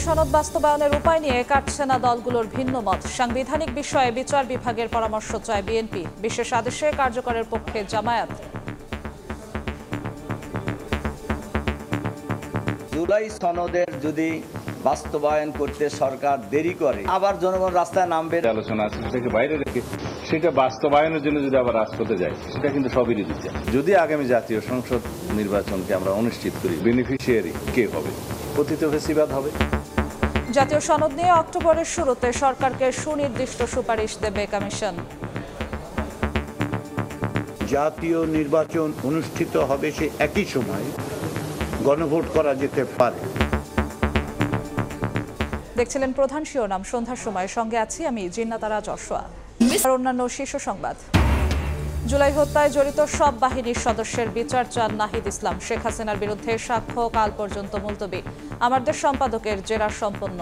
সনদ বাস্তবায়নের উপায় নিয়ে কাটছে না দলগুলোর ভিন্ন মত। সাংবিধানিক বিষয়ে বিচার বিভাগের পরামর্শ চায় বিএনপি। বিশেষ আদেশে কার্যকরের পক্ষে জামায়াত। জুলাই সনদের যদি বাস্তবায়ন করতে সরকার দেরি করে, আবার জনগণ রাস্তায় নামবে। আলোচনা আছে সেটাকে বাইরে রেখে সেটা বাস্তবায়নের জন্য যদি আবার রাজপথে যায়, সেটা কিন্তু সবই দিচ্ছে। যদি আগামী জাতীয় সংসদ নির্বাচনকে আমরা অনুষ্ঠিত করি, বেনিফিশিয়ারি কে হবে? পতিত ফ্যাসিবাদ হবে। জাতীয় সনদ নিয়ে অক্টোবরের শুরুতে সরকারকে সুনির্দিষ্ট সুপারিশ দেবে কমিশন। জাতীয় নির্বাচন অনুষ্ঠিত হবে সে একই সময় গণভোট করা যেতে পারে। দেখছিলেন প্রধান শিরোনাম সন্ধ্যার সময়, সঙ্গে আছি আমি জিন্নাতারা যশোয়া। আর অন্যান্য শীর্ষ সংবাদ। জুলাই হত্যায় জড়িত সব বাহিনীর সদস্যের বিচার চান নাহিদ ইসলাম। শেখ হাসিনার বিরুদ্ধে সাক্ষ্য কাল পর্যন্ত মুলতবি। আমার দেশ সম্পাদকের জেরা সম্পন্ন।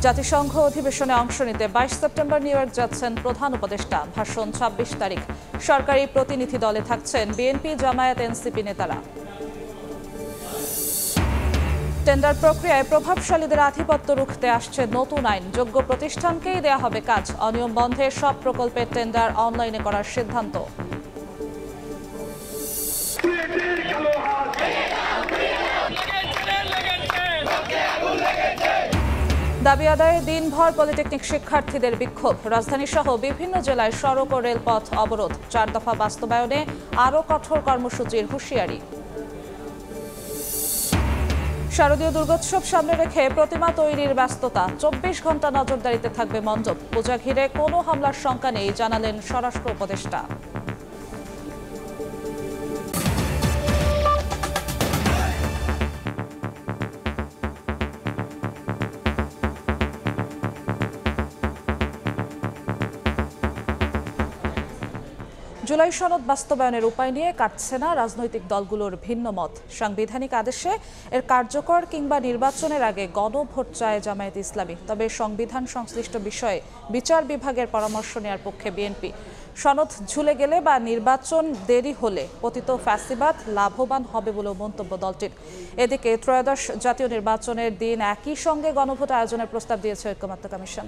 জাতিসংঘ অধিবেশনে অংশ নিতে 22 সেপ্টেম্বর নিউ ইয়র্ক যাচ্ছেন প্রধান উপদেষ্টা। ভাষণ 26 তারিখ। সরকারি প্রতিনিধি দলে থাকছেন বিএনপি, জামায়াত, এনসিপি নেতারা। টেন্ডার প্রক্রিয়ায় প্রভাবশালীদের আধিপত্য রুখতে আসছে নতুন আইন। যোগ্য প্রতিষ্ঠানকেই দেয়া হবে কাজ। অনিয়ম বন্ধে সব প্রকল্পের টেন্ডার অনলাইনে করার সিদ্ধান্ত। দাবি আদায়ে দিনভর পলিটেকনিক শিক্ষার্থীদের বিক্ষোভ। রাজধানী সহ বিভিন্ন জেলায় সড়ক ও রেলপথ অবরোধ। 4 দফা বাস্তবায়নে আরও কঠোর কর্মসূচির হুঁশিয়ারি। শারদীয় দুর্গোৎসব সামনে রেখে প্রতিমা তৈরির ব্যস্ততা। 24 ঘন্টা নজরদারিতে থাকবে মণ্ডপ। পূজা ঘিরে কোনো হামলার শঙ্কা নেই, জানালেন স্বরাষ্ট্র উপদেষ্টা। জুলাই সনদ বাস্তবায়নের উপায় নিয়ে কাটছে না রাজনৈতিক দলগুলোর ভিন্ন মত। সাংবিধানিক আদেশে এর কার্যকর কিংবা নির্বাচনের আগে গণভোট চায় জামায়াত ইসলামী। তবে সংবিধান সংশ্লিষ্ট বিষয়ে বিচার বিভাগের পরামর্শ নেওয়ার পক্ষে বিএনপি। সনদ ঝুলে গেলে বা নির্বাচন দেরি হলে পতিত ফ্যাসিবাদ লাভবান হবে বলেও মন্তব্য দলটির। এদিকে ত্রয়োদশ জাতীয় নির্বাচনের দিন একই সঙ্গে গণভোট আয়োজনের প্রস্তাব দিয়েছে ঐকমত্য কমিশন।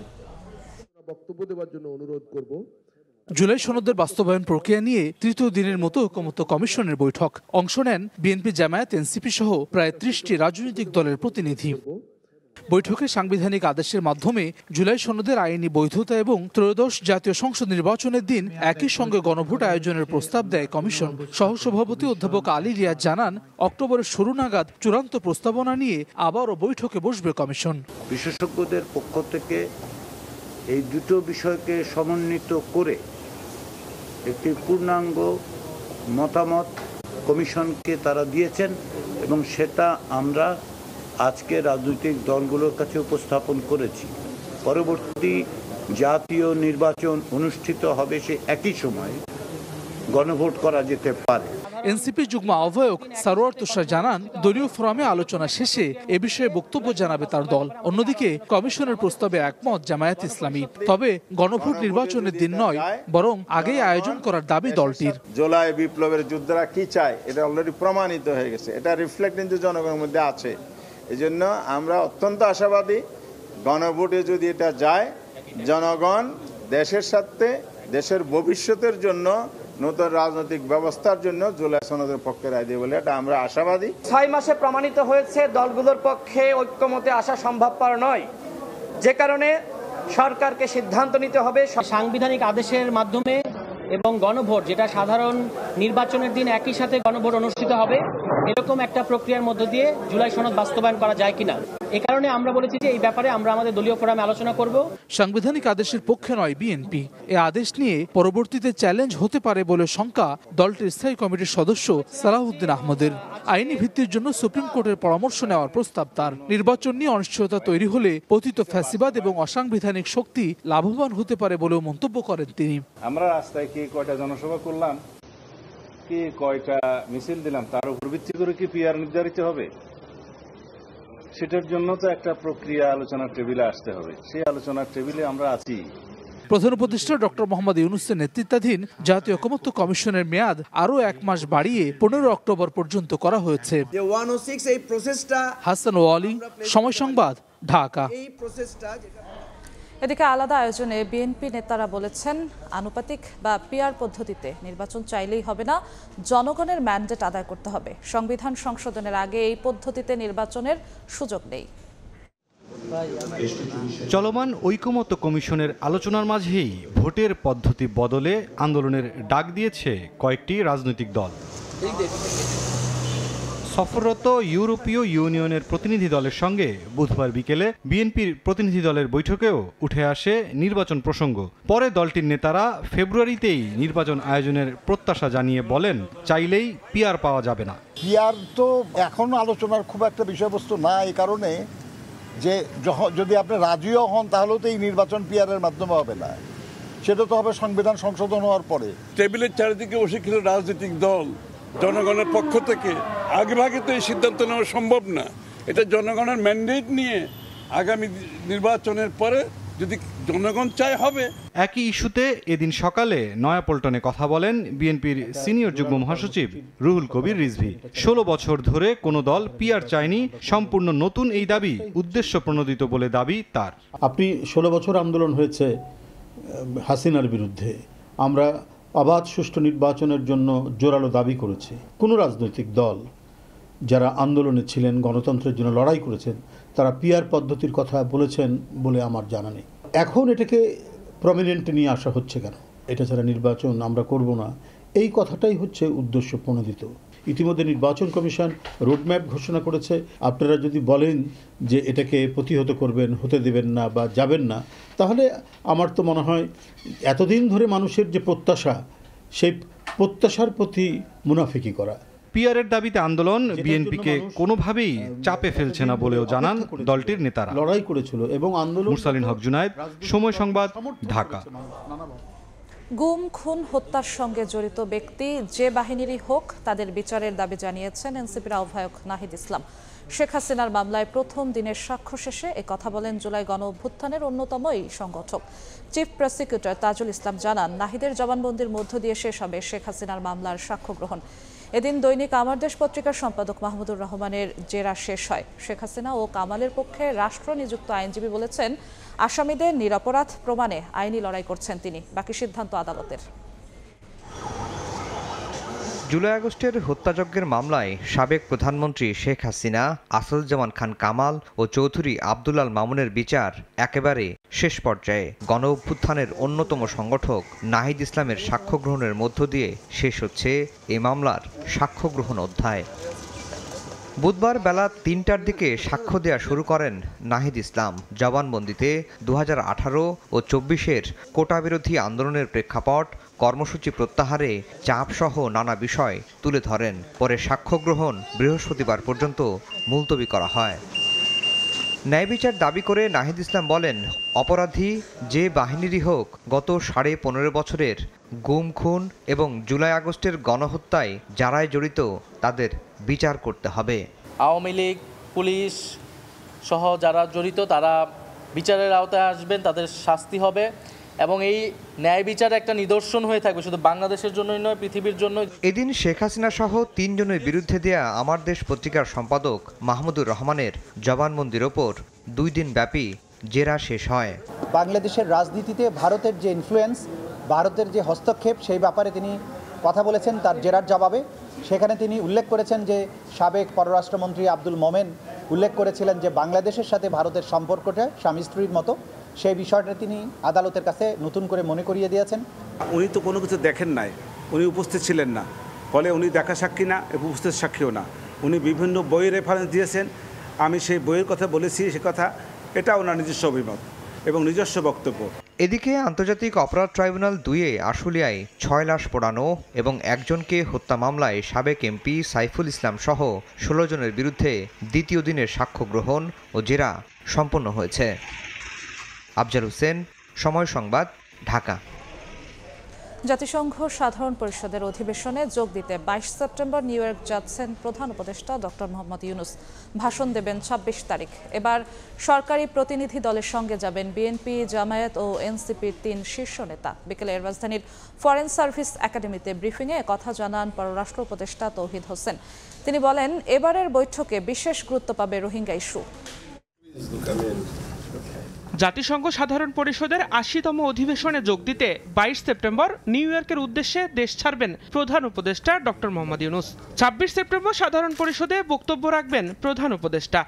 বক্তব্য দেওয়ার জন্য অনুরোধ করব। জুলাই সনদের বাস্তবায়ন প্রক্রিয়া নিয়ে তৃতীয় দিনের মতো ঐকমত্য কমিশনের বৈঠক। অংশ নেন বিএনপি, জামায়াত, এনসিপি সহ প্রায় 30টি রাজনৈতিক দলের প্রতিনিধি। বৈঠকে সাংবিধানিক আদেশের মাধ্যমে জুলাই সনদের আইনি বৈধতা এবং ত্রয়োদশ জাতীয় সংসদ নির্বাচনের দিন একই সঙ্গে গণভোট আয়োজনের প্রস্তাব দেয় কমিশন। সহসভাপতি অধ্যাপক আলী রিয়াজ জানান, অক্টোবরের শুরু নাগাদ চূড়ান্ত প্রস্তাবনা নিয়ে আবারও বৈঠকে বসবে কমিশন। বিশেষজ্ঞদের পক্ষ থেকে এই দুটো বিষয়কে সমন্বিত করে একটি পূর্ণাঙ্গ মতামত কমিশনকে তারা দিয়েছেন এবং সেটা আমরা আজকে রাজনৈতিক দলগুলোর কাছে উপস্থাপন করেছি। পরবর্তী জাতীয় নির্বাচন অনুষ্ঠিত হবে সে একই সময় গণভোট করা যেতে পারে। এনসিপি যুগ্ম আহ্বায়ক সারোয়ার তুষার জানান, দলীয় ফোরামে আলোচনা শেষে এ বিষয়ে বক্তব্য জানাবে তার দল। অন্যদিকে কমিশনের প্রস্তাবে একমত জামায়াত ইসলামী। তবে গণভোট নির্বাচনের দিন নয়, বরং আগেই আয়োজন করার দাবি দলটির। জুলাই বিপ্লবের যোদ্ধারা কি চায় এটা অলরেডি প্রমাণিত হয়ে গেছে। এটা রিফ্লেক্ট কিন্তু জনগণের মধ্যে আছে। এই জন্য আমরা অত্যন্ত আশাবাদী, গণভোটে যদি এটা যায়, জনগণ দেশের সাথে দেশের ভবিষ্যতের জন্য, নতুন রাজনৈতিক ব্যবস্থার জন্য জুলাই সনদের পক্ষে রায় দেবে বলে এটা আমরা আশাবাদী। 6 মাসে প্রমাণিত হয়েছে দলগুলোর পক্ষে ঐক্যমতে আসা সম্ভবপর নয়, যে কারণে সরকারকে সিদ্ধান্ত নিতে হবে। সাংবিধানিক আদেশের মাধ্যমে এবং গণভোট, যেটা সাধারণ নির্বাচনের দিন একই সাথে গণভোট অনুষ্ঠিত হবে, এরকম একটা প্রক্রিয়ার মধ্য দিয়ে জুলাই সনদ বাস্তবায়ন করা যায় কিনা, এ কারণে আমরা বলেছি যে এই ব্যাপারে আমরা আমাদের দলীয় ফোরামে আলোচনা করব। সাংবিধানিক আদেশের পক্ষে নয় বিএনপি। এ আদেশ নিয়ে পরবর্তীতে চ্যালেঞ্জ হতে পারে বলে শঙ্কা দলটির স্থায়ী কমিটির সদস্য সালাহউদ্দিন আহমদের। আইনি ভিত্তির জন্য সুপ্রিম কোর্টের পরামর্শ নেওয়ার প্রস্তাব তার। নির্বাচন নিয়ে অনিশ্চয়তা তৈরি হলে পতিত ফ্যাসিবাদ এবং অসাংবিধানিক শক্তি লাভবান হতে পারে বলেও মন্তব্য করেন তিনি। আমরা রাস্তায় কি কয়টা জনসভা করলাম, কি কয়টা মিছিল দিলাম, তার উপর ভিত্তি করে কি পিআর নির্ধারিত হবে? সেটার জন্য তো একটা প্রক্রিয়া আলোচনার টেবিলে আসতে হবে। সেই আলোচনার টেবিলে আমরা আছি। প্রধান উপদেষ্টা ডক্টর মোহাম্মদ ইউনূসের নেতৃত্বাধীন জাতীয় ঐকমত্য কমিশনের মেয়াদ আরও 1 মাস বাড়িয়ে 15 অক্টোবর পর্যন্ত করা হয়েছে। হাসান ওয়ালি, সময় সংবাদ, ঢাকা। এদিকে আলাদা আয়োজনে বিএনপি নেতারা বলেছেন, আনুপাতিক বা পিআর পদ্ধতিতে নির্বাচন চাইলেই হবে না, জনগণের ম্যান্ডেট আদায় করতে হবে। সংবিধান সংশোধনের আগে এই পদ্ধতিতে নির্বাচনের সুযোগ নেই। চলমান ঐকমত্য কমিশনের আলোচনার মাঝেই ভোটের পদ্ধতি বদলে আন্দোলনের ডাক দিয়েছে কয়েকটি রাজনৈতিক দল। সফররত ইউরোপীয় ইউনিয়নের প্রতিনিধি দলের সঙ্গে বুধবার বিকেলে বিএনপির প্রতিনিধি দলের বৈঠকেও উঠে আসে নির্বাচন প্রসঙ্গ। পরে দলটির নেতারা ফেব্রুয়ারিতেই নির্বাচন আয়োজনের প্রত্যাশা জানিয়ে বলেন, চাইলেই পিআর পাওয়া যাবে না। পিআর তো এখন আলোচনার খুব একটা বিষয়বস্তু না, এই কারণে যে যদি আপনি রাজিও হন তাহলেও তো এই নির্বাচন পিআরের মাধ্যমে হবে না, সেটা তো হবে সংবিধান সংশোধন হওয়ার পরে। টেবিলের চারিদিকে বসে কিছু রাজনৈতিক দল জনগণের পক্ষ থেকে আগেভাগে তো এই সিদ্ধান্ত নেওয়া সম্ভব না। এটা জনগণের ম্যান্ডেট নিয়ে আগামী নির্বাচনের পরে যদি জনগণ চায় হবে। একই ইস্যুতে এদিন সকালে নয়াপল্টনে কথা বলেন বিএনপির সিনিয়র যুগ্ম মহাসচিব রুহুল কবির রিজভী। 16 বছর ধরে কোনো দল পিআর চায়নি, সম্পূর্ণ নতুন এই দাবি উদ্দেশ্য প্রণোদিত বলে দাবি তার। আপনি 16 বছর আন্দোলন হয়েছে হাসিনার বিরুদ্ধে, আমরা অবাধ সুষ্ঠু নির্বাচনের জন্য জোরালো দাবি করেছি। কোনো রাজনৈতিক দল যারা আন্দোলনে ছিলেন, গণতন্ত্রের জন্য লড়াই করেছেন, তারা পিআর পদ্ধতির কথা বলেছেন বলে আমার জানা নেই। এখন এটাকে প্রমিনেন্টে নিয়ে আসা হচ্ছে কেন? এটা ছাড়া নির্বাচন আমরা করব না, এই কথাটাই হচ্ছে উদ্দেশ্য প্রণোদিত। ইতিমধ্যে নির্বাচন কমিশন রোডম্যাপ ঘোষণা করেছে। আপনারা যদি বলেন যে এটাকে প্রতিহত করবেন, হতে দেবেন না বা যাবেন না, তাহলে আমার তো মনে হয় এতদিন ধরে মানুষের যে প্রত্যাশা, সেই প্রত্যাশার প্রতি মুনাফিকি করা। পিআরের দাবিতে আন্দোলন বিএনপিকে কোনোভাবেই চাপে ফেলছে না বলেও জানান দলটির নেতারা। লড়াই করেছিল এবং আন্দোলন। মুরসালিন হক জুনায়েদ, সময় সংবাদ, ঢাকা। গুম, খুন, হত্যার সঙ্গে জড়িত ব্যক্তি যে বাহিনীরই হোক তাদের বিচারের দাবি জানিয়েছেন এনসিপির আহ্বায়ক নাহিদ ইসলাম। শেখ হাসিনার মামলায় প্রথম দিনের সাক্ষ্য শেষে কথা বলেন জুলাই গণ অভ্যুত্থানের অন্যতম এই সংগঠক। চিফ প্রসিকিউটর তাজুল ইসলাম জানান, নাহিদের জবানবন্দির মধ্য দিয়ে শেষ হবে শেখ হাসিনার মামলার সাক্ষ্য গ্রহণ। এদিন দৈনিক আমার দেশ পত্রিকার সম্পাদক মাহমুদুর রহমানের জেরা শেষ হয়। শেখ হাসিনা ও কামালের পক্ষে রাষ্ট্র নিযুক্ত আইনজীবী বলেছেন, আসামিদের নিরপরাধ প্রমাণে আইনি লড়াই করছেন তিনি, বাকি সিদ্ধান্ত আদালতের। জুলাই আগস্টের হত্যাযজ্ঞের মামলায় সাবেক প্রধানমন্ত্রী শেখ হাসিনা, আসাদুজ্জামান খান কামাল ও চৌধুরী আব্দুল আল মামুনের বিচার একেবারে শেষ পর্যায়ে। গণ অভ্যুত্থানের অন্যতম সংগঠক নাহিদ ইসলামের সাক্ষ্য গ্রহণের মধ্য দিয়ে শেষ হচ্ছে এই মামলার সাক্ষ্য গ্রহণ অধ্যায়। বুধবার বেলা ৩টার দিকে সাক্ষ্য দেয়া শুরু করেন নাহিদ ইসলাম। জবানবন্দিতে 2018 ও 24-এর কোটা বিরোধী আন্দোলনের প্রেক্ষাপট, কর্মসূচি প্রত্যাহারে চাপসহ নানা বিষয় তুলে ধরেন। পরে সাক্ষ্য গ্রহণ বৃহস্পতিবার পর্যন্ত মুলতবি করা হয়। ন্যায় বিচার দাবি করে নাহিদ ইসলাম বলেন, অপরাধী যে বাহিনীরই হোক গত 15.5 বছরের গুম, খুন এবং জুলাই আগস্টের গণহত্যায় যারাই জড়িত তাদের বিচার করতে হবে। আওয়ামী লীগ, পুলিশ সহ যারা জড়িত তারা বিচারের আওতায় আসবেন, তাদের শাস্তি হবে এবং এই ন্যায় বিচার একটা নিদর্শন হয়ে থাকবে শুধু বাংলাদেশের জন্যই নয়, পৃথিবীর জন্য। এদিন শেখ হাসিনা সহ 3 জনের বিরুদ্ধে দেয়া আমার দেশ পত্রিকার সম্পাদক মাহমুদুর রহমানের জবানবন্দির ওপর 2 দিন ব্যাপী জেরা শেষ হয়। বাংলাদেশের রাজনীতিতে ভারতের যে ইনফ্লুয়েন্স, ভারতের যে হস্তক্ষেপ, সেই ব্যাপারে তিনি কথা বলেছেন তার জেরার জবাবে। সেখানে তিনি উল্লেখ করেছেন যে সাবেক পররাষ্ট্রমন্ত্রী আব্দুল মোমেন উল্লেখ করেছিলেন যে বাংলাদেশের সাথে ভারতের সম্পর্কটা স্বামী স্ত্রীর মতো। সেই বিষয়টা তিনি আদালতের কাছে নতুন করে মনে করিয়ে দিয়েছেন। উনি তো কোনো কিছু দেখেন নাই, উনি উপস্থিত ছিলেন না, ফলে উনি দেখা সাক্ষী না, উপস্থিত সাক্ষীও না। উনি বিভিন্ন বইয়ের রেফারেন্স দিয়েছেন, আমি সেই বইয়ের কথা বলেছি, সে কথা এটা ওনার নিজস্ব অভিমত এবং নিজস্ব বক্তব্য। এদিকে আন্তর্জাতিক অপরাধ ট্রাইব্যুনাল 2-এ আশুলিয়ায় 6 লাশ পোড়ানো এবং একজনকে হত্যা মামলায় সাবেক এমপি সাইফুল ইসলাম সহ 16 জনের বিরুদ্ধে দ্বিতীয় দিনের সাক্ষ্য গ্রহণ ও জেরা সম্পন্ন হয়েছে। আফজাল হোসেন, সময় সংবাদ, ঢাকা। জাতিসংঘ সাধারণ পরিষদের অধিবেশনে যোগ দিতে 22 সেপ্টেম্বর নিউ ইয়র্ক যাচ্ছেন প্রধান উপদেষ্টা ডক্টর মোহাম্মদ ইউনূস। ভাষণ দেবেন 26 তারিখ। এবার সরকারি প্রতিনিধি দলের সঙ্গে যাবেন বিএনপি, জামায়াত ও এনসিপির 3 শীর্ষ নেতা। বিকেলে রাজধানীর ফরেন সার্ভিস একাডেমিতে ব্রিফিংয়ে কথা জানান পররাষ্ট্র উপদেষ্টা তৌহিদ হোসেন। তিনি বলেন, এবারের বৈঠকে বিশেষ গুরুত্ব পাবে রোহিঙ্গা ইস্যু। জাতিসংঘ সাধারণ পরিষদের 80তম অধিবেশনে যোগ দিতে 22 সেপ্টেম্বর নিউ ইয়র্কের উদ্দেশ্যে দেশ ছাড়বেন প্রধান উপদেষ্টা ডক্টর মোহাম্মদ ইউনূস। 26 সেপ্টেম্বর সাধারণ পরিষদে বক্তব্য রাখবেন প্রধান উপদেষ্টা।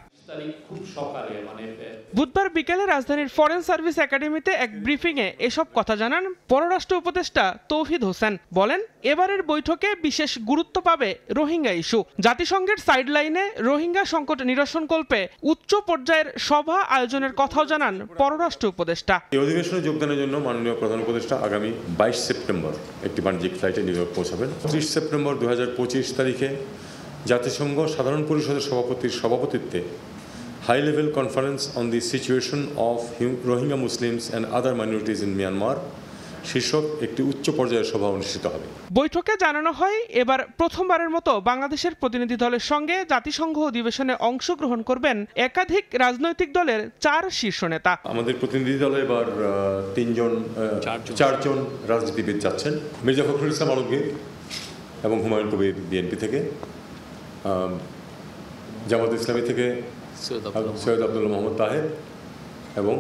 বুধবার বিকেলে রাজধানীর ফরেন সার্ভিস একাডেমিতে এক ব্রিফিংয়ে এসব কথা জানান পররাষ্ট্র উপদেষ্টা তৌহিদ হোসেন। বলেন, এবারের বৈঠকে বিশেষ গুরুত্ব পাবে রোহিঙ্গা ইস্যু। জাতিসংঘের সাইডলাইনে রোহিঙ্গা সংকট নিরসনকল্পে উচ্চ পর্যায়ের সভা আয়োজনের কথাও জানান পররাষ্ট্র উপদেষ্টা। এই অধিবেশনে যোগদানের জন্য মাননীয় প্রধান উপদেষ্টা আগামী 22 সেপ্টেম্বর একটি বাণিজ্যিক ফ্লাইটে নিউ ইয়র্ক পৌঁছাবেন। 30 সেপ্টেম্বর 2025 তারিখে জাতিসংঘ সাধারণ পরিষদের সভাপতির সভাপতিত্বে high level conference on the situation of Rohingya Muslims and other minorities in Myanmar শীর্ষক একটি উচ্চ পর্যায়ের সভা অনুষ্ঠিত হবে। বৈঠকে জানানো হয়, এবার প্রথমবারের মতো বাংলাদেশের প্রতিনিধি দলের সঙ্গে জাতিসংঘ অধিবেশনে অংশগ্রহণ করবেন একাধিক রাজনৈতিক দলের 4 শীর্ষ নেতা। আমাদের প্রতিনিধি দলে এবার 4জন রাজনীতিবিদ যাচ্ছেন। মির্জা ফখরুল ইসলাম আলমগীর এবং হুমায়ুন কবির বিএনপি থেকে, জামাত ইসলামী থেকে সৈয়দ আব্দুল্লাহ মোহাম্মদ তাহের এবং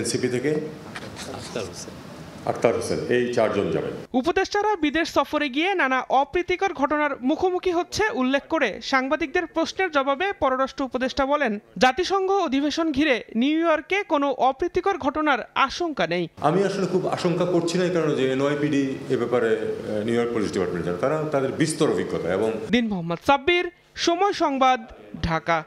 এনসিপি থেকে আখতার হোসেন, এই 4 জন যাবেন। উপদেষ্টারা বিদেশ সফরে গিয়ে নানা অপ্রীতিকর ঘটনার মুখোমুখি হচ্ছে উল্লেখ করে সাংবাদিকদের প্রশ্নের জবাবে পররাষ্ট্র উপদেষ্টা বলেন, জাতিসংঘ অধিবেশন ঘিরে নিউ ইয়র্কে কোনো অপ্রীতিকর ঘটনার আশঙ্কা নেই। আমি আসলে খুব আশঙ্কা করছি না, কারণ যে এনওয়াইপিডি এ ব্যাপারে নিউ ইয়র্ক পুলিশ ডিপার্টমেন্ট তারা তাদের বিস্তর অভিজ্ঞতা। এবং দিন মোহাম্মদ সাব্বির, সময় সংবাদ, ঢাকা।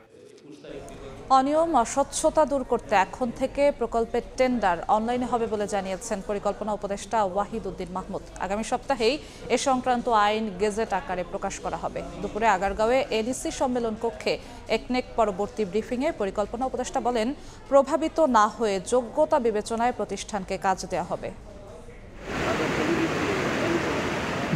অনিয়ম অস্বচ্ছতা দূর করতে এখন থেকে প্রকল্পের টেন্ডার অনলাইনে হবে বলে জানিয়েছেন পরিকল্পনা উপদেষ্টা ওয়াহিদ উদ্দিন মাহমুদ। আগামী সপ্তাহেই এ সংক্রান্ত আইন গেজেট আকারে প্রকাশ করা হবে। দুপুরে আগারগাঁওয়ে এডিসি সম্মেলন কক্ষে একনেক পরবর্তী ব্রিফিংয়ে পরিকল্পনা উপদেষ্টা বলেন, প্রভাবিত না হয়ে যোগ্যতা বিবেচনায় প্রতিষ্ঠানকে কাজ দেওয়া হবে।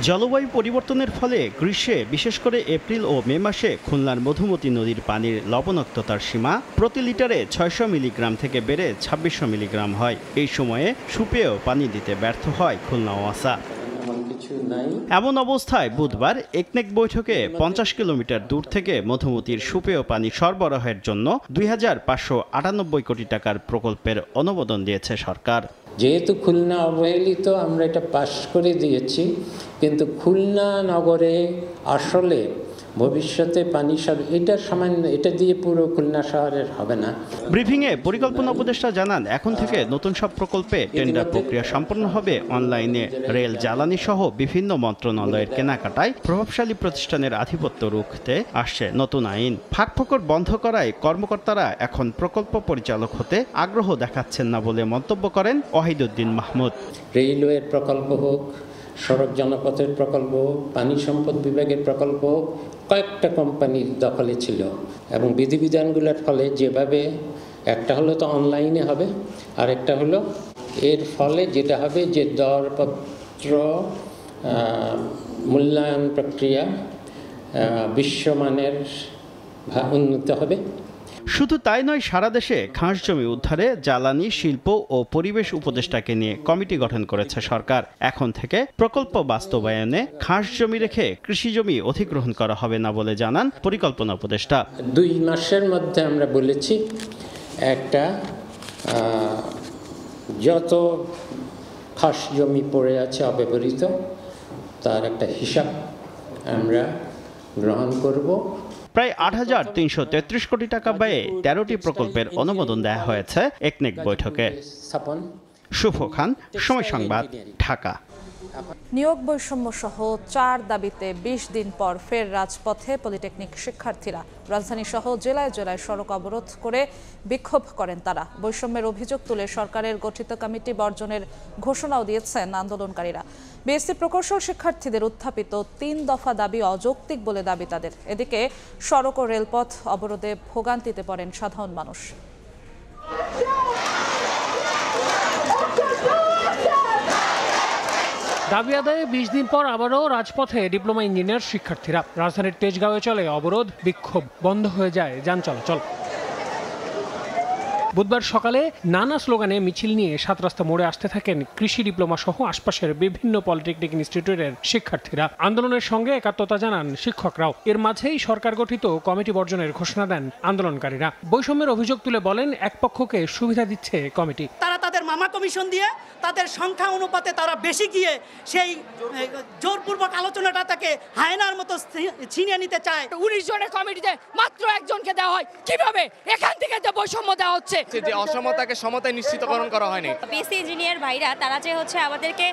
জলবায়ু পরিবর্তনের ফলে গ্রীষ্মে বিশেষ করে এপ্রিল ও মে মাসে খুলনার মধুমতি নদীর পানির লবণাক্ততার সীমা প্রতি লিটারে 600 মিলিগ্রাম থেকে বেড়ে 2600 মিলিগ্রাম হয়। এই সময়ে সুপেয় পানি দিতে ব্যর্থ হয় খুলনা ওয়াসা। এমন অবস্থায় বুধবার একনেক বৈঠকে 50 কিলোমিটার দূর থেকে মধুমতির সুপেয় পানি সরবরাহের জন্য 2598 কোটি টাকার প্রকল্পের অনুমোদন দিয়েছে সরকার। যেহেতু খুলনা অবহেলিত, আমরা এটা পাস করে দিয়েছি, কিন্তু খুলনা নগরে আসলে ভবিষ্যতে পানি এটা সামান্য, এটা দিয়ে পুরো খুলনা শহরের হবে না। ব্রিফিংয়ে পরিকল্পনা উপদেষ্টা জানান, এখন থেকে নতুন সব প্রকল্পে টেন্ডার প্রক্রিয়া সম্পন্ন হবে অনলাইনে। রেল, জ্বালানি সহ বিভিন্ন মন্ত্রণালয়ের কেনাকাটায় প্রভাবশালী প্রতিষ্ঠানের আধিপত্য রুখতে আসছে নতুন আইন। ফাঁকফোকর বন্ধ করায় কর্মকর্তারা এখন প্রকল্প পরিচালক হতে আগ্রহ দেখাচ্ছেন না বলে মন্তব্য করেন ওয়াহিদ উদ্দিন মাহমুদ। রেলওয়ের প্রকল্প হোক, সড়ক জনপথের প্রকল্প, পানি সম্পদ বিভাগের প্রকল্প, কয়েকটা কোম্পানির দখলে ছিল এবং বিধিবিধানগুলোর ফলে যেভাবে একটা হলো তো অনলাইনে হবে, আর একটা হলো এর ফলে যেটা হবে যে দরপত্র মূল্যায়ন প্রক্রিয়া বিশ্বমানের উন্নত হবে। শুধু তাই নয়, সারা দেশে খাস জমি উদ্ধারে জ্বালানি, শিল্প ও পরিবেশ উপদেষ্টাকে নিয়ে কমিটি গঠন করেছে সরকার। এখন থেকে প্রকল্প বাস্তবায়নে খাস জমি রেখে কৃষি জমি অধিগ্রহণ করা হবে না বলে জানান পরিকল্পনা উপদেষ্টা। 2 মাসের মধ্যে আমরা বলেছি একটা যত খাস জমি পড়ে আছে অব্যবহৃত তার একটা হিসাব আমরা গ্রহণ করব। প্রায় 8,333 কোটি টাকা ব্যয়ে 13টি প্রকল্পের অনুমোদন দেওয়া হয়েছে একনেক বৈঠকে। শুভ খান, সময় সংবাদ, ঢাকা। নিয়োগ বৈষম্য সহ 4 দাবিতে 20 দিন পর ফের রাজপথে পলিটেকনিক শিক্ষার্থীরা। রাজধানী সহ জেলায় জেলায় সড়ক অবরোধ করে বিক্ষোভ করেন তারা। বৈষম্যের অভিযোগ তুলে সরকারের গঠিত কমিটি বর্জনের ঘোষণাও দিয়েছেন আন্দোলনকারীরা। বিএসসি প্রকৌশল শিক্ষার্থীদের উত্থাপিত 3 দফা দাবি অযৌক্তিক বলে দাবি তাদের। এদিকে সড়ক ও রেলপথ অবরোধে ভোগান্তিতে পড়েন সাধারণ মানুষ। দাবি আদায়ে 20 দিন পর আবারও রাজপথে ডিপ্লোমা ইঞ্জিনিয়ার শিক্ষার্থীরা। রাজধানীর তেজগাঁওয়ে চলে অবরোধ, বিক্ষোভ, বন্ধ হয়ে যায় যান চলাচল। বুধবার সকালে নানা স্লোগানে মিছিল নিয়ে 7 রাস্তা মোড়ে আসতে থাকেন কৃষি ডিপ্লোমা সহ আশপাশের বিভিন্ন পলিটেকনিক ইনস্টিটিউটের শিক্ষার্থীরা। আন্দোলনের সঙ্গে একাত্মতা জানান শিক্ষকরাও। এর মাঝেই সরকার গঠিত কমিটি বর্জনের ঘোষণা দেন আন্দোলনকারীরা। বৈষম্যের অভিযোগ তুলে বলেন, এক পক্ষকে সুবিধা দিচ্ছে কমিটি। তারা তাদের মামা কমিশন দিয়ে তাদের সংখ্যা অনুপাতে তারা বেশি গিয়ে সেই জোরপূর্বক আলোচনাটা তাকে হায়নার মতো ছিনিয়ে নিতে চায়। 19 জনের কমিটিতে মাত্র একজনকে দেওয়া হয়, কিভাবে এখান থেকে যে বৈষম্য দেওয়া হচ্ছে, যে অসমতাকে সমতায় নিশ্চিতকরণ করা হয়নি। বিএসসি ইঞ্জিনিয়ার ভাইরা তারা যে আমাদেরকে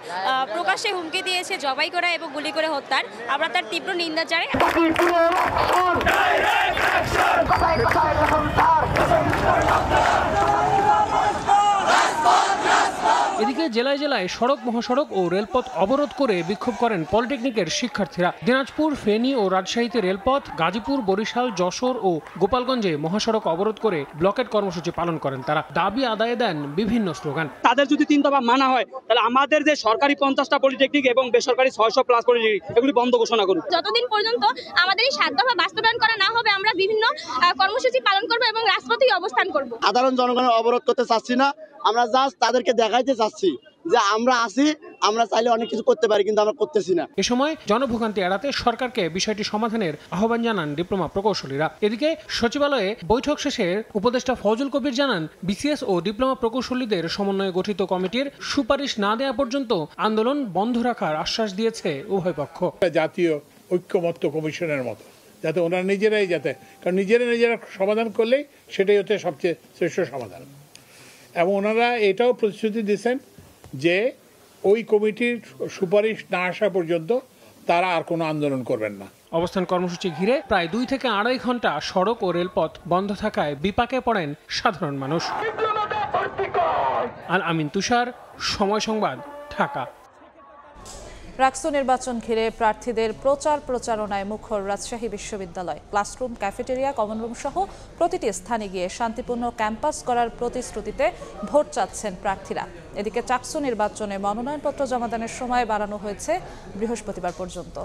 প্রকাশ্যে হুমকি দিয়েছে জবাই করা এবং গুলি করে হত্যার, আমরা তার তীব্র নিন্দা জানাই। এদিকে জেলায় জেলায় সড়ক, মহাসড়ক ও রেলপথ অবরোধ করে বিক্ষোভ করেন পলিটেকনিকের শিক্ষার্থীরা। দিনাজপুর, ফেনী ও রাজশাহীতে রেলপথ, গাজীপুর, বরিশাল, যশোর ও গোপালগঞ্জে মহাসড়ক অবরোধ করে ব্লকেট কর্মসূচি পালন করেন তারা। দাবি আদায়ে দেন বিভিন্ন স্লোগান। তাদের যদি 3 দফা মানা হয়, তাহলে আমাদের যে সরকারি 50টা পলিটেকনিক এবং বেসরকারি 600+ পলিটেকনিক এগুলি বন্ধ ঘোষণা করুন। যতদিন পর্যন্ত আমাদের এই 7 দফা বাস্তবায়ন করা না হবে, আমরা বিভিন্ন কর্মসূচি পালন করব এবং রাজপথেই অবস্থান করব। সাধারণ জনগণের অবরোধ করতে চাচ্ছি না, আমরা জাস্ট তাদেরকে দেখাইতে চাচ্ছি যে আমরা আছি, আমরা চাইলে অনেক কিছু করতে পারি, কিন্তু আমরা করতেছি না। এ সময় জনভোগান্তি এড়াতে সরকারকে বিষয়টি সমাধানের আহ্বান জানান ডিপ্লোমা প্রকৌশলীরা। এদিকে সচিবালয়ে বৈঠক শেষে উপদেষ্টা ফজল কবির জানান, বিসিএস ও ডিপ্লোমা প্রকৌশলীদের সমন্বয়ে গঠিত কমিটির সুপারিশ না দেওয়া পর্যন্ত আন্দোলন বন্ধ রাখার আশ্বাস দিয়েছে উভয় পক্ষ। জাতীয় ঐক্যমত্য কমিশনের মতো যাতে ওনারা নিজেরাই কারণ নিজেরা সমাধান করলেই সেটাই হচ্ছে সবচেয়ে শ্রেষ্ঠ সমাধান। এবং ওনারা এটাও প্রতিশ্রুতি দিয়েছেন যে ওই কমিটির সুপারিশ না আসা পর্যন্ত তারা আর কোনো আন্দোলন করবেন না। অবস্থান কর্মসূচি ঘিরে প্রায় 2 থেকে 2.5 ঘন্টা সড়ক ও রেলপথ বন্ধ থাকায় বিপাকে পড়েন সাধারণ মানুষ। আল আমিন তুষার, সময় সংবাদ, ঢাকা। রাকসু নির্বাচন ঘিরে প্রার্থীদের প্রচারণায় মুখর রাজশাহী বিশ্ববিদ্যালয়। ক্লাসরুম, ক্যাফেটেরিয়া, কমন রুম সহ প্রতিটি স্থানে গিয়ে শান্তিপূর্ণ ক্যাম্পাস করার প্রতিশ্রুতিতে ভোট চাচ্ছেন প্রার্থীরা। এদিকে চাকসু নির্বাচনে মনোনয়নপত্র জমাদানের সময় বাড়ানো হয়েছে বৃহস্পতিবার পর্যন্ত।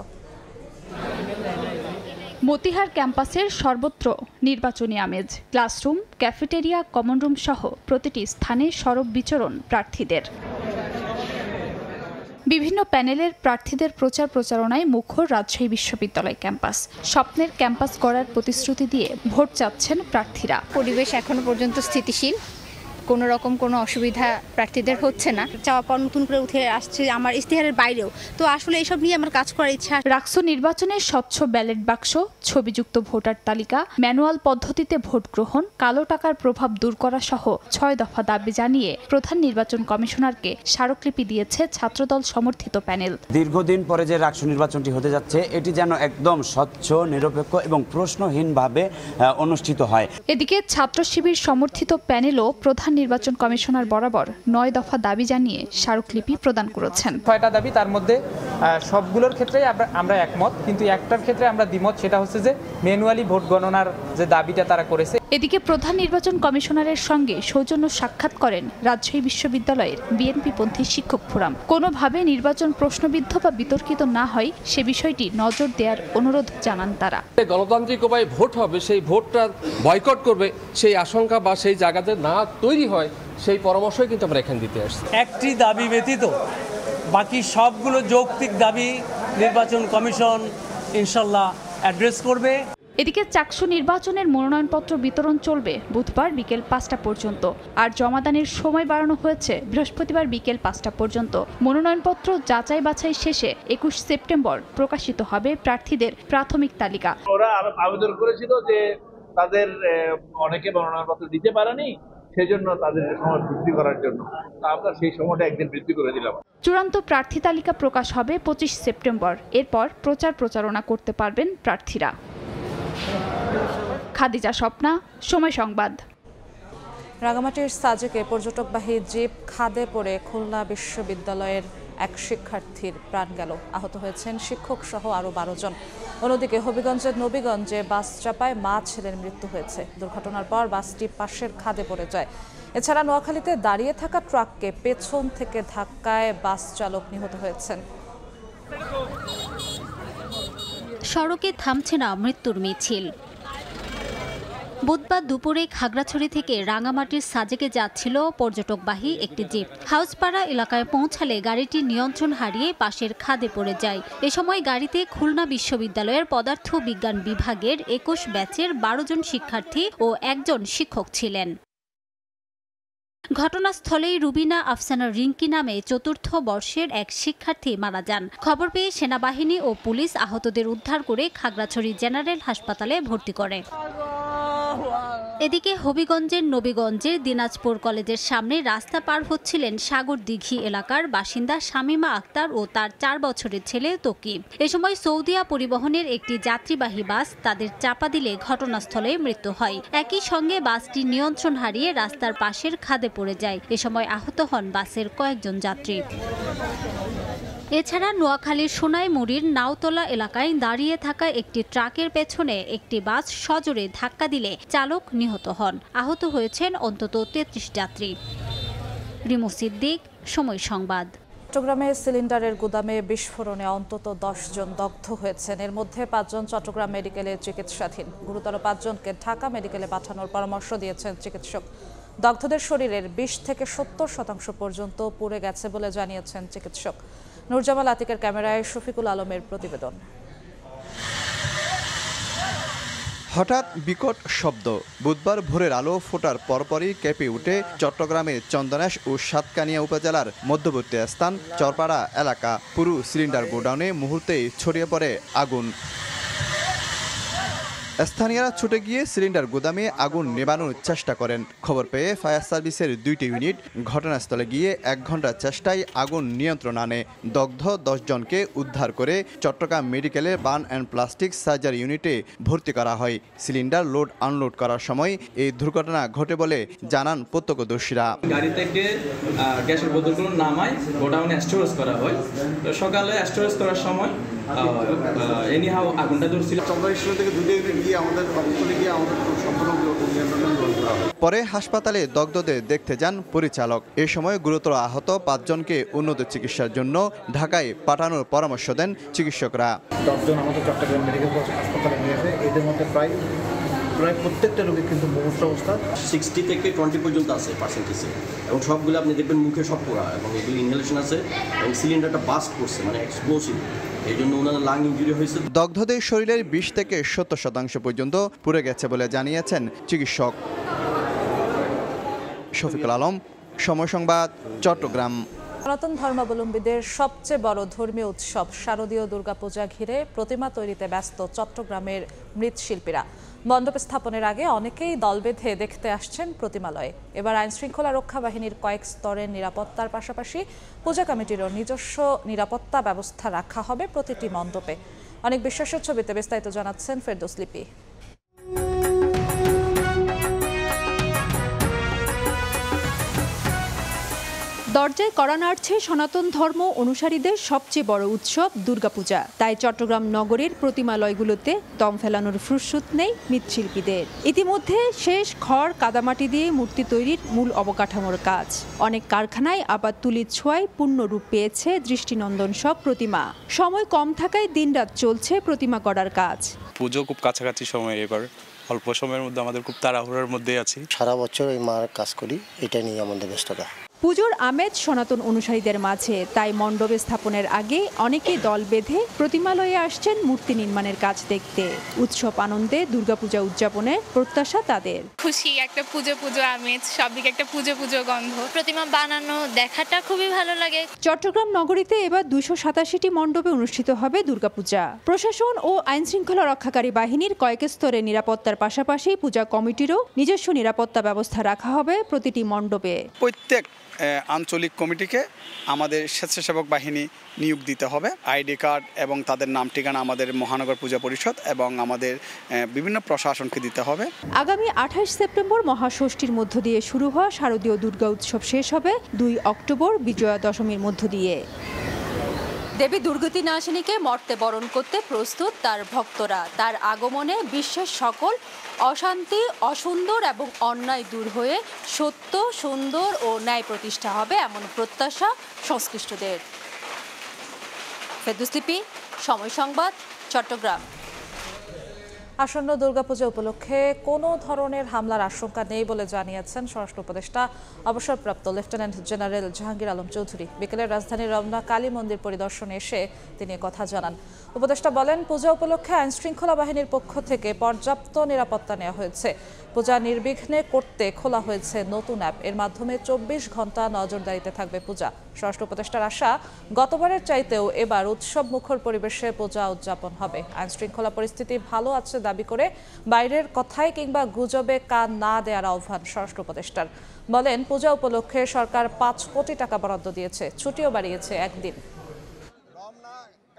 মতিহার ক্যাম্পাসের সর্বত্র নির্বাচনী আমেজ। ক্লাসরুম, ক্যাফেটেরিয়া, কমন রুম সহ প্রতিটি স্থানে সরব বিচরণ প্রার্থীদের। বিভিন্ন প্যানেলের প্রার্থীদের প্রচারণায় মুখর রাজশাহী বিশ্ববিদ্যালয় ক্যাম্পাস। স্বপ্নের ক্যাম্পাস গড়ার প্রতিশ্রুতি দিয়ে ভোট চাচ্ছেন প্রার্থীরা। পরিবেশ এখনো পর্যন্ত স্থিতিশীল, কোনো রকম কোনো অসুবিধা প্রার্থীদের হচ্ছে না। চাওয়া পাওয়া নতুন করে উঠে আসছে আমার ইশতেহারের বাইরেও, তো আসলে এইসব নিয়ে আমার কাজ করার ইচ্ছা। রাকসু নির্বাচনে স্বচ্ছ ব্যালট বাক্স, ছবিযুক্ত ভোটার তালিকা, ম্যানুয়াল পদ্ধতিতে ভোট গ্রহণ, কালো টাকার প্রভাব দূর করা সহ 6 দফা দাবি জানিয়ে প্রধান নির্বাচন কমিশনারকে স্মারকলিপি দিয়েছে ছাত্রদল সমর্থিত প্যানেল। দীর্ঘদিন পরে যে রাকসু নির্বাচনটি হতে যাচ্ছে, এটি যেন একদম স্বচ্ছ, নিরপেক্ষ এবং প্রশ্নহীনভাবে অনুষ্ঠিত হয়। এদিকে ছাত্র শিবির সমর্থিত প্যানেলও প্রধান নির্বাচন কমিশনার বরাবর 9 দফা দাবি জানিয়ে স্মারকলিপি প্রদান করেছেন। 6টা দাবি, তার মধ্যে সবগুলোর ক্ষেত্রে আমরা একমত, কিন্তু একটার ক্ষেত্রে আমরা দ্বিমত, সেটা হচ্ছে যে ম্যানুয়ালি ভোট গণনার যে দাবিটা তারা করেছে। এদিকে প্রধান নির্বাচন কমিশনারের সঙ্গে সৌজন্য সাক্ষাৎ করেন রাজশাহী বিশ্ববিদ্যালয়ের বিএনপিপন্থী শিক্ষক ফোরাম। কোনোভাবে নির্বাচন প্রশ্নবিদ্ধ বা বিতর্কিত না হয় সে বিষয়টি নজর দেওয়ার অনুরোধ জানান তারা। গণতান্ত্রিক উপায়ে ভোট হবে, সেই ভোটটা বয়কট করবে সেই আশঙ্কা বা সেই জায়গাতে না তৈরি হয়, সেই পরামর্শই কিন্তু আমরা এখানে দিতে আসছি। একটি দাবি ব্যতীত বাকি সবগুলো যৌক্তিক দাবি নির্বাচন কমিশন ইনশাল্লাহ অ্যাড্রেস করবে। এদিকে চাকসু নির্বাচনের মনোনয়নপত্র বিতরণ চলবে বুধবার বিকেল 5টা পর্যন্ত, আর জমাদানের সময় বাড়ানো হয়েছে বৃহস্পতিবার বিকেল 5টা পর্যন্ত। মনোনয়নপত্র যাচাই বাছাই শেষে 21 সেপ্টেম্বর প্রকাশিত হবে প্রার্থীদের প্রাথমিক তালিকা। ওরা আবেদন করেছিল যে তাদের অনেকে মনোনয়নপত্র দিতে পারেনি, সেজন্য তাদের সময় বৃদ্ধি করার জন্য আমরা সেই সময়টা একদিন বৃদ্ধি করে দিলাম। চূড়ান্ত প্রার্থী তালিকা প্রকাশ হবে 25 সেপ্টেম্বর। এরপর প্রচারণা করতে পারবেন প্রার্থীরা। খাদিজা স্বপ্না, সময় সংবাদ। রাঙামাটির সাজেকে পর্যটকবাহী জিপ খাদে পড়ে খুলনা বিশ্ববিদ্যালয়ের এক শিক্ষার্থীর প্রাণ গেল। আহত হয়েছেন শিক্ষক সহ আরও 12 জন। অন্যদিকে হবিগঞ্জের নবীগঞ্জে বাস চাপায় মা ছেলের মৃত্যু হয়েছে। দুর্ঘটনার পর বাসটি পাশের খাদে পড়ে যায়। এছাড়া নোয়াখালীতে দাঁড়িয়ে থাকা ট্রাককে পেছন থেকে ধাক্কায় বাস চালক নিহত হয়েছেন। সড়কে থামছে না মৃত্যুর মিছিল। বুধবার দুপুরে খাগড়াছড়ি থেকে রাঙামাটির সাজেকে যাচ্ছিল পর্যটকবাহী একটি জিপ। হাউসপাড়া এলাকায় পৌঁছালে গাড়িটি নিয়ন্ত্রণ হারিয়ে পাশের খাদে পড়ে যায়। এ সময় গাড়িতে খুলনা বিশ্ববিদ্যালয়ের পদার্থ বিজ্ঞান বিভাগের ২১ ব্যাচের ১২ জন শিক্ষার্থী ও একজন শিক্ষক ছিলেন। ঘটনাস্থলেই রুবিনা আফসানা রিঙ্কি নামে ৪র্থ বর্ষের এক শিক্ষার্থী মারা যান। খবর পেয়ে সেনাবাহিনী ও পুলিশ আহতদের উদ্ধার করে খাগড়াছড়ি জেনারেল হাসপাতালে ভর্তি করে। এদিকে হবিগঞ্জের নবীগঞ্জের দিনাজপুর কলেজের সামনে রাস্তা পার হচ্ছিলেন সাগরদিঘি এলাকার বাসিন্দা শামিমা আক্তার ও তার ৪ বছরের ছেলে তকিব। এ সময় সৌদিয়া পরিবহনের একটি যাত্রীবাহী বাস তাদের চাপা দিলে ঘটনাস্থলে মৃত্যু হয়। একই সঙ্গে বাসটি নিয়ন্ত্রণ হারিয়ে রাস্তার পাশের খাদে পড়ে যায়। এ সময় আহত হন বাসের কয়েকজন যাত্রী। এছাড়া নোয়াখালীর সোনাইমুড়ির নাওতলা এলাকায় দাঁড়িয়ে থাকা একটি ট্রাকের পেছনে একটি বাস সজোরে ধাক্কা দিলে চালক নিহত হন। আহত হয়েছেন অন্তত ৩৩ যাত্রী। রিমু সিদ্দিক, সময় সংবাদ। চট্টগ্রামে সিলিন্ডারের গুদামে বিস্ফোরণে অন্তত ১০ জন দগ্ধ হয়েছেন। এর মধ্যে ৫ জন চট্টগ্রাম মেডিকেলে চিকিৎসাধীন। গুরুতর ৫ জনকে ঢাকা মেডিকেলে পাঠানোর পরামর্শ দিয়েছেন চিকিৎসক। দগ্ধদের শরীরের ২০ থেকে ৭০% পর্যন্ত পুড়ে গেছে বলে জানিয়েছেন চিকিৎসক। নুরজামাল আতিকের ক্যামেরায় শফিকুল আলমের প্রতিবেদন। হঠাৎ বিকট শব্দ। বুধবার ভোরের আলো ফোটার পরপরই কেঁপে উঠে চট্টগ্রামের চন্দনাশ ও সাতকানিয়া উপজেলার মধ্যবর্তী স্থান চরপাড়া এলাকা। পুরো সিলিন্ডার গোডাউনে মুহূর্তেই ছড়িয়ে পড়ে আগুন। স্থানীয়রা ছুটে গিয়ে সিলিন্ডার গুদামে আগুন নেভানোর চেষ্টা করেন। খবর পেয়ে ফায়ার সার্ভিসের ২টি ইউনিট ঘটনাস্থলে গিয়ে ১ ঘন্টার চেষ্টায় আগুন নিয়ন্ত্রণ আনে। দগ্ধ ১০ জনকে উদ্ধার করে চট্টগ্রাম মেডিকেলের বার্ন অ্যান্ড প্লাস্টিক সার্জারি ইউনিটে ভর্তি করা হয়। সিলিন্ডার লোড আনলোড করার সময় এই দুর্ঘটনা ঘটে বলে জানান প্রত্যক্ষদর্শীরা। গাড়ি থেকে গ্যাসের বোতলগুলো নামায় গোডাউনে স্টোরেজ করা হয়। তো সকালে স্টোরেজ করার সময় এনিহাউ আগুনটা ধরছিল। চট্টগ্রাম থেকে ২টি ইউনিট গিয়ে আমাদের অবস্থানে গিয়ে আমাদের সম্পূর্ণ নিয়ন্ত্রণ করা হয়। পরে হাসপাতালে দগ্ধদের দেখতে যান পরিচালক। এ সময় গুরুতর আহত ৫ জনকে উন্নত চিকিৎসার জন্য ঢাকায় পাঠানোর পরামর্শ দেন চিকিৎসকরা। ১০ জন আমাদের চট্টগ্রাম মেডিকেল কলেজ হাসপাতালে নিয়েছে। এদের মধ্যে প্রায় প্রত্যেকটা রোগী কিন্তু মুমূর্ষু অবস্থা। 60 থেকে 20 পর্যন্ত আছে পার্সেন্টেজে, এবং সবগুলো আপনি দেখবেন মুখে সব পোড়া, এবং এগুলো ইনহেলেশন আছে, এবং সিলিন্ডারটা বাস্ট করছে, মানে এক্সপ্লোসিভ, এই জন্য ওনাদের লাং ইনজুরি হয়েছে। দগ্ধদের শরীরের ২০ থেকে ৭০% পর্যন্ত পুড়ে গেছে বলে জানিয়েছেন চিকিৎসক। শফিকুল আলম, সময় সংবাদ, চট্টগ্রাম। সনাতন ধর্মাবলম্বীদের সবচেয়ে বড় ধর্মীয় উৎসব শারদীয় দুর্গাপূজা ঘিরে প্রতিমা তৈরিতে ব্যস্ত চট্টগ্রামের মৃৎশিল্পীরা। মণ্ডপ স্থাপনের আগে অনেকেই দল বেঁধে দেখতে আসছেন প্রতিমালয়ে। এবার আইনশৃঙ্খলা রক্ষা বাহিনীর কয়েক স্তরের নিরাপত্তার পাশাপাশি পূজা কমিটিরও নিজস্ব নিরাপত্তা ব্যবস্থা রাখা হবে প্রতিটি মণ্ডপে। অনেক বিশ্বাসের ছবিতে বিস্তারিত জানাচ্ছেন ফেরদৌস লিপি। দরজায় কড়া নাড়ছে সনাতন ধর্ম অনুসারীদের সবচেয়ে বড় উৎসব দুর্গাপূজা। তাই চট্টগ্রাম নগরের প্রতিমালয়গুলোতে দম ফেলানোর ফুরসত নেই মৃৎশিল্পীদের। ইতিমধ্যে শেষ খড় কাদামাটি দিয়ে মূর্তি তৈরির মূল অবকাঠামোর কাজ। অনেক কারখানায় আবার তুলির ছোঁয়ায় পূর্ণ রূপ পেয়েছে দৃষ্টিনন্দন সব প্রতিমা। সময় কম থাকায় দিনরাত চলছে প্রতিমা গড়ার কাজ। পুজো খুব কাছাকাছি সময়, এবার অল্প সময়ের মধ্যে আমাদের খুব তাড়াহুড়োর মধ্যেই আছি। সারা বছর এই মার কাজ করি, এটা নিয়ে আমাদের ব্যস্ততা। পুজোর আমেজ সনাতন অনুসারীদের মাঝে, তাই মণ্ডপে স্থাপনের আগে অনেকেই দল বেঁধে প্রতিমালয়ে আসছেন মূর্তি নির্মাণের কাজ দেখতে। উৎসব আনন্দে দুর্গাপূজা উদযাপনে প্রত্যাশা তাদের। খুশি, একটা পুজো পুজো আমেজ, সবদিকে একটা পুজো পুজো গন্ধ। প্রতিমা বানানো দেখাটা খুবই ভালো লাগে। চট্টগ্রাম নগরীতে এবার ২৮৭টি মণ্ডপে অনুষ্ঠিত হবে দুর্গাপূজা। প্রশাসন ও আইন শৃঙ্খলা রক্ষাকারী বাহিনীর কয়েক স্তরে নিরাপত্তার পাশাপাশি পূজা কমিটিরও নিজস্ব নিরাপত্তা ব্যবস্থা রাখা হবে প্রতিটি মণ্ডপে। প্রত্যেক আঞ্চলিক কমিটিকে আমাদের স্বেচ্ছাসেবক বাহিনী নিয়োগ দিতে হবে। আইডি কার্ড এবং তাদের নাম ঠিকানা আমাদের মহানগর পূজা পরিষদ এবং আমাদের বিভিন্ন প্রশাসনকে দিতে হবে। আগামী ২৮ সেপ্টেম্বর মহাষষ্ঠীর মধ্য দিয়ে শুরু হওয়া শারদীয় দুর্গা উৎসব শেষ হবে ২ অক্টোবর বিজয়া দশমীর মধ্য দিয়ে। দেবী দুর্গতি নাশিনীকে মর্তে বরণ করতে প্রস্তুত তার ভক্তরা। তার আগমনে বিশ্বের সকল অশান্তি, অসুন্দর এবং অন্যায় দূর হয়ে সত্য, সুন্দর ও ন্যায় প্রতিষ্ঠা হবে, এমন প্রত্যাশা সংশ্লিষ্টদের। ফেরদৌস লিপি, সময় সংবাদ, চট্টগ্রাম। আসন্ন দুর্গাপূজা উপলক্ষে কোনো ধরনের হামলার আশঙ্কা নেই বলে জানিয়েছেন স্বরাষ্ট্র উপদেষ্টা অবসরপ্রাপ্ত লেফটেন্যান্ট জেনারেল জাহাঙ্গীর আলম চৌধুরী। বিকেলে রাজধানীর রমনা কালী মন্দির পরিদর্শনে এসে তিনি কথা জানান। উপদেষ্টা বলেন, পূজা উপলক্ষে আইনশৃঙ্খলা বাহিনীর পক্ষ থেকে পর্যাপ্ত নিরাপত্তা নেওয়া হয়েছে। পূজা নির্বিঘ্নে করতে খোলা হয়েছে নতুন অ্যাপ। এর মাধ্যমে 24 ঘন্টা নজরদারিতে থাকবে পূজা। স্বরাষ্ট্র উপদেষ্টার আশা, গতবারের চাইতেও এবার উৎসব মুখর পরিবেশে পূজা উদযাপন হবে। আইনশৃঙ্খলা পরিস্থিতি ভালো আছে দাবি করে বাইরের কথায় কিংবা গুজবে কান না দেওয়ার আহ্বান স্বরাষ্ট্র উপদেষ্টার। বলেন, পূজা উপলক্ষে সরকার 5 কোটি টাকা বরাদ্দ দিয়েছে, ছুটিও বাড়িয়েছে একদিন।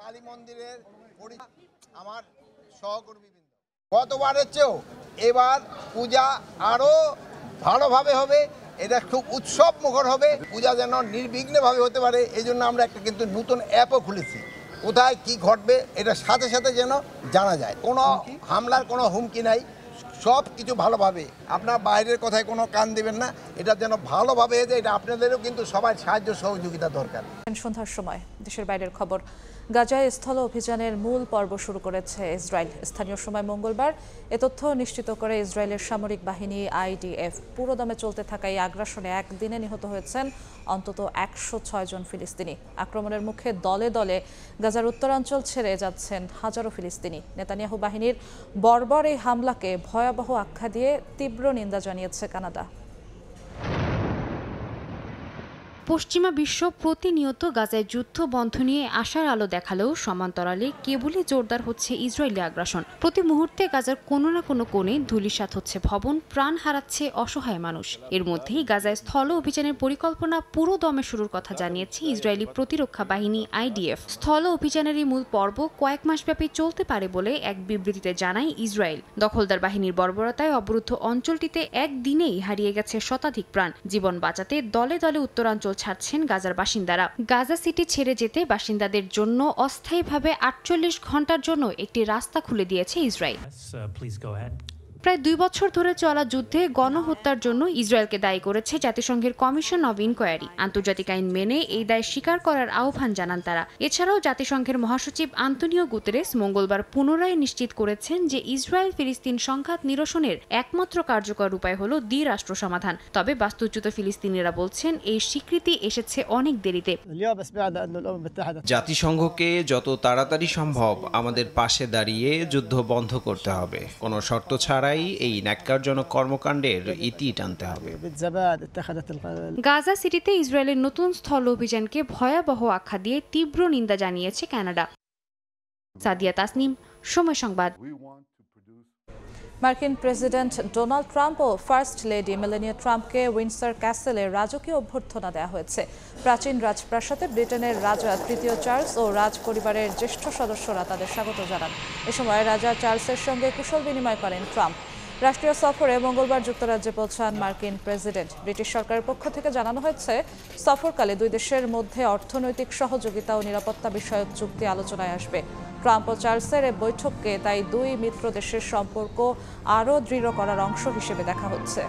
কালী মন্দিরের আমার সহকর্মীবৃন্দ, গতবারের চেয়েও এবার পূজা আরো ভালোভাবে হবে। এটা খুব উৎসব মুখর হবে। পূজা যেন নির্বিঘ্নভাবে হতে পারে, এই জন্য আমরা একটা কিন্তু নতুন অ্যাপও খুলেছি। কোথায় কি ঘটবে এটা সাথে সাথে যেন জানা যায়। কোনো হামলার কোনো হুমকি নাই, সব কিছু ভালোভাবে। আপনার বাইরের কথায় কোনো কান দিবেন না, এটা যেন ভালোভাবে হয়ে যায়। এটা আপনাদেরও কিন্তু সবাই সাহায্য সহযোগিতা দরকার। সন্ধ্যার সময় দেশের বাইরের খবর। গাজায় স্থল অভিযানের মূল পর্ব শুরু করেছে ইসরায়েল। স্থানীয় সময় মঙ্গলবার এ তথ্য নিশ্চিত করে ইসরায়েলের সামরিক বাহিনী IDF। পুরোদমে চলতে থাকা এই আগ্রাসনে একদিনে নিহত হয়েছেন অন্তত 106 জন ফিলিস্তিনি। আক্রমণের মুখে দলে দলে গাজার উত্তরাঞ্চল ছেড়ে যাচ্ছেন হাজারো ফিলিস্তিনি। নেতানিয়াহু বাহিনীর বর্বর এই হামলাকে ভয়াবহ আখ্যা দিয়ে তীব্র নিন্দা জানিয়েছে কানাডা। পশ্চিমা বিশ্ব প্রতিনিয়ত গাজায় যুদ্ধ বন্ধ নিয়ে আশার আলো দেখালেও সমান্তরালে কেবলই জোরদার হচ্ছে ইসরায়েলি আগ্রাসন। প্রতি মুহূর্তে গাজার কোনো না কোনো কোণে ধূলিসাৎ হচ্ছে ভবন, প্রাণ হারাচ্ছে অসহায় মানুষ। এর মধ্যেই গাজায় স্থল অভিযানের পরিকল্পনা পুরো দমে শুরুর কথা জানিয়েছে ইসরায়েলি প্রতিরক্ষা বাহিনী IDF। স্থল অভিযানেরই মূল পর্ব কয়েক মাসব্যাপী চলতে পারে বলে এক বিবৃতিতে জানায় ইসরায়েল। দখলদার বাহিনীর বর্বরতায় অবরুদ্ধ অঞ্চলটিতে একদিনেই হারিয়ে গেছে শতাধিক প্রাণ। জীবন বাঁচাতে দলে দলে উত্তরাঞ্চল ছাড়ছেন গাজার বাসিন্দারা। গাজা সিটি ছেড়ে যেতে বাসিন্দাদের জন্য অস্থায়ীভাবে 48 ঘন্টার জন্য একটি রাস্তা খুলে দিয়েছে ইসরায়েল। প্রায় 2 বছর ধরে চলা যুদ্ধে গণহত্যার জন্য ইসরায়েলকে দায়ী করেছে জাতিসংঘের কমিশন অব ইনকোয়ারি। আন্তর্জাতিক আইন মেনে এই দায় স্বীকার করার আহ্বান জানান তারা। এছাড়াও জাতিসংঘের মহাসচিব আন্তোনিও গুতেরেস মঙ্গলবার পুনরায় নিশ্চিত করেছেন যে ইসরায়েল ফিলিস্তিন সংঘাত নিরসনের একমাত্র কার্যকর উপায় হলো দ্বিরাষ্ট্র সমাধান। তবে বাস্তুচ্যুত ফিলিস্তিনিরা বলছেন এই স্বীকৃতি এসেছে অনেক দেরিতে। জাতিসংঘকে যত তাড়াতাড়ি সম্ভব আমাদের পাশে দাঁড়িয়ে যুদ্ধ বন্ধ করতে হবে। কোনো শর্ত ছাড়া এই ন্যাক্কারজনক কর্মকাণ্ডের ইতি টানতে হবে। গাজা সিটিতে ইসরায়েলের নতুন স্থল অভিযানকে ভয়াবহ আখ্যা দিয়ে তীব্র নিন্দা জানিয়েছে কানাডা। সাদিয়া তাসনিম, সময় সংবাদ। মার্কিন প্রেসিডেন্ট ডোনাল্ড ট্রাম্প ও ফার্স্ট লেডি মেলানিয়া ট্রাম্পকে উইন্ডসর ক্যাসেলে রাজকীয় অভ্যর্থনা দেওয়া হয়েছে। প্রাচীন রাজপ্রাসাদে ব্রিটেনের রাজা তৃতীয় চার্লস ও রাজ পরিবারের জ্যেষ্ঠ সদস্যরা তাদের স্বাগত জানান। এ সময় রাজা চার্লসের সঙ্গে কুশল বিনিময় করেন ট্রাম্প। রাষ্ট্রীয় সফরে মঙ্গলবার যুক্তরাজ্যে পৌঁছান মার্কিন প্রেসিডেন্ট। ব্রিটিশ সরকারের পক্ষ থেকে জানানো হয়েছে, সফরকালে দুই দেশের মধ্যে অর্থনৈতিক সহযোগিতা ও নিরাপত্তা বিষয়ক চুক্তি আলোচনায় আসবে। ট্রাম্প ও চার্লসের এই বৈঠককে তাই দুই মিত্র দেশের সম্পর্ক আরও দৃঢ় করার অংশ হিসেবে দেখা হচ্ছে।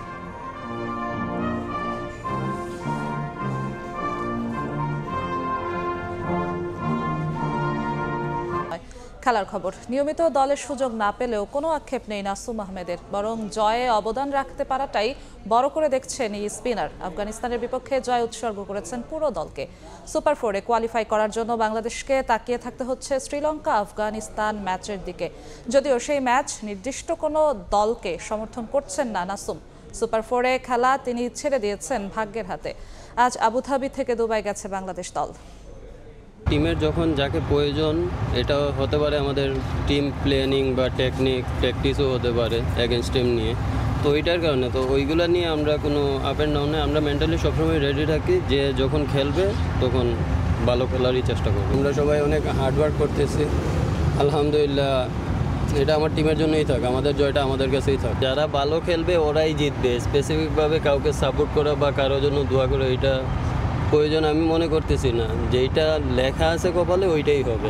খেলার খবর। নিয়মিত দলের সুযোগ না পেলেও কোনো আক্ষেপ নেই নাসুম আহমেদের, বরং জয়ে অবদান রাখতে পারাটাই বড় করে দেখছেন এই স্পিনার। আফগানিস্তানের বিপক্ষে জয় উৎসর্গ করেছেন পুরো দলকে। সুপার 4-এ কোয়ালিফাই করার জন্য বাংলাদেশকে তাকিয়ে থাকতে হচ্ছে শ্রীলঙ্কা আফগানিস্তান ম্যাচের দিকে। যদিও সেই ম্যাচ নির্দিষ্ট কোনো দলকে সমর্থন করছেন না নাসুম। সুপার 4-এ খেলা তিনি ছেড়ে দিয়েছেন ভাগ্যের হাতে। আজ আবুধাবি থেকে দুবাই গেছে বাংলাদেশ দল। টিমের যখন যাকে প্রয়োজন, এটা হতে পারে আমাদের টিম প্ল্যানিং বা টেকনিক প্র্যাকটিসও হতে পারে এগেনস্ট টিম নিয়ে। তো ওইটার কারণে তো ওইগুলো নিয়ে আমরা কোনো আপ অ্যান্ড ডাউনে আমরা মেন্টালি সবসময় রেডি থাকি যে যখন খেলবে তখন ভালো খেলারই চেষ্টা করব। আমরা সবাই অনেক হার্ডওয়ার্ক করতেছি, আলহামদুলিল্লাহ। এটা আমার টিমের জন্যই থাক, আমাদের জয়টা আমাদের কাছেই থাক। যারা ভালো খেলবে ওরাই জিতবে। স্পেসিফিকভাবে কাউকে সাপোর্ট করা বা কারোর জন্য দোয়া করা এটা প্রয়োজন আমি মনে করতেছি না। যেইটা লেখা আছে কপালে ওইটাই হবে।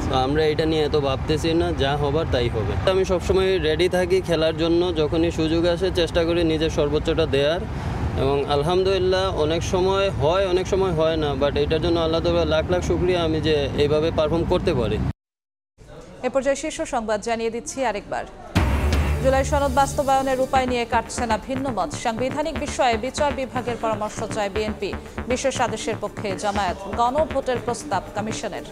তো আমরা এটা নিয়ে এত ভাবতেছি না, যা হবার তাই হবে। আমি সবসময় রেডি থাকি খেলার জন্য, যখনই সুযোগ আসে চেষ্টা করি নিজের সর্বোচ্চটা দেওয়ার। এবং আলহামদুলিল্লাহ অনেক সময় হয় অনেক সময় হয় না, বাট এটার জন্য আল্লাহ তাআলা লাখ লাখ শুকরিয়া আমি যে এইভাবে পারফর্ম করতে পারি। এ পর্যায়ে শীর্ষ সংবাদ জানিয়ে দিচ্ছি আরেকবার। জুলাই সনদ বাস্তবায়নের উপায় নিয়ে কাটছে না ভিন্ন মত। সাংবিধানিক বিষয়ে বিচার বিভাগের পরামর্শ চায় বিএনপি। বিশেষ আদেশের পক্ষে জামায়াত। গণভোটের প্রস্তাব কমিশনের।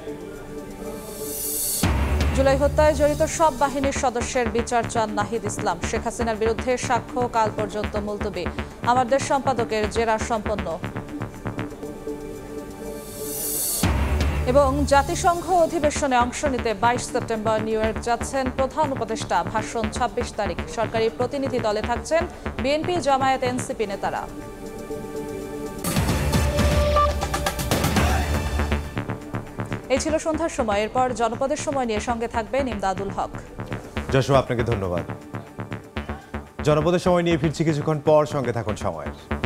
জুলাই হত্যায় জড়িত সব বাহিনীর সদস্যের বিচার চান নাহিদ ইসলাম। শেখ হাসিনার বিরুদ্ধে সাক্ষ্য কাল পর্যন্ত মুলতবি। আমার দেশ সম্পাদকের জেরা সম্পন্ন। এবং জাতিসংঘ অধিবেশনে অংশ নিতে 22 সেপ্টেম্বর নিউ ইয়র্ক যাচ্ছেন প্রধান উপদেষ্টা। ভাষণ 26 তারিখ। সরকারি প্রতিনিধি দলে থাকছেন বিএনপি, জামায়াত, এনসিপি নেতারা। এই ছিল সন্ধ্যার সময়। এরপর জনপদের সময় নিয়ে সঙ্গে থাকবেন ইমদাদুল হক। যশো, আপনাকে ধন্যবাদ। জনপদের সময় নিয়ে ফিরছি কিছুক্ষণ পর, সঙ্গে থাকুন সময়ের।